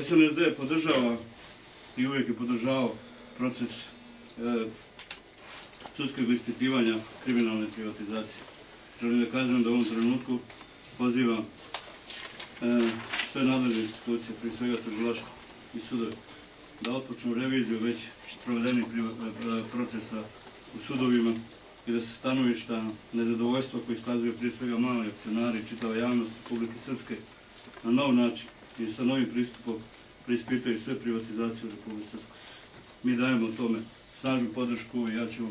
SNSD podržava i uvijek je podržavao proces sudskog ispitivanja kriminalne privatizacije. Želim da kažem da u ovom trenutku pozivam sve nadležne institucije, prije svega tužilaštvo i sudove, da otpočnu reviziju već provedenih procesa u sudovima i da se stanovišta nezadovoljstva koje iskazuju prije svega mali akcionari i čitava javnost Republike Srpske na nov način i sa novim pristupom preispitaju sve privatizacije u Republike Srpskoj. Mi dajemo tome snažnu podršku i ja ću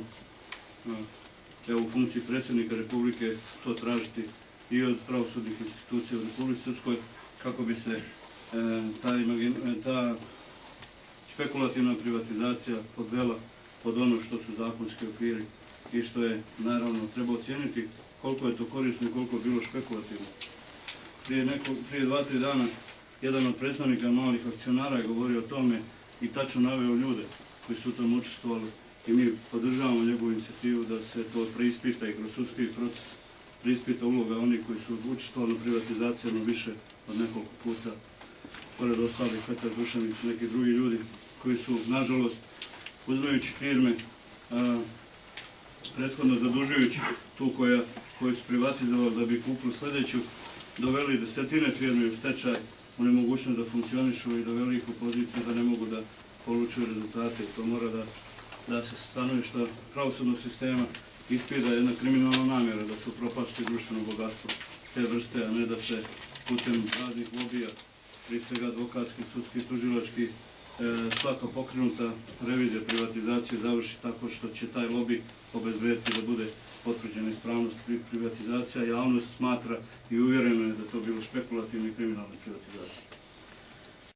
u funkciji predsjednika Republike to tražiti i od pravosudnih institucija u Republike Srpskoj kako bi se ta špekulativna privatizacija podvela pod ono što su zakonski okviri i što je, naravno, treba ocijeniti koliko je to korisno i koliko je bilo špekulativno. Prije 2-3 dana jedan od predstavnika malih akcionara je govorio o tome i tačno naveo ljude koji su u tom učestvovali i mi podržavamo njegovu inicijativu da se to preispita i kroz sudski proces preispita uloga onih koji su učestvovali u privatizacijama više od nekoliko puta, pored ostalih Petar Dušanić i neki drugi ljudi koji su, nažalost, uzimajući firme, prethodno zadužujući tu koju su privatizovali da bi kupili sljedeću, doveli desetine firme u stečaj, u nemogućnost da funkcionišu i doveli ih u poziciju da ne mogu da polučuju rezultate. To mora da se stanovišta pravosudnog sistema ispita jedna kriminalna namjera da se upropasti društveno bogatstvo te vrste, a ne da se putem raznih lobija, prije svega advokatskih, sudskih, tužilačkih, svaka pokrenuta revizija privatizacije završi tako što će taj lobby obezbediti da bude potvrđena ispravnost privatizacija. Javnost smatra i uvjerena je da to bilo špekulativna i kriminalna privatizacija.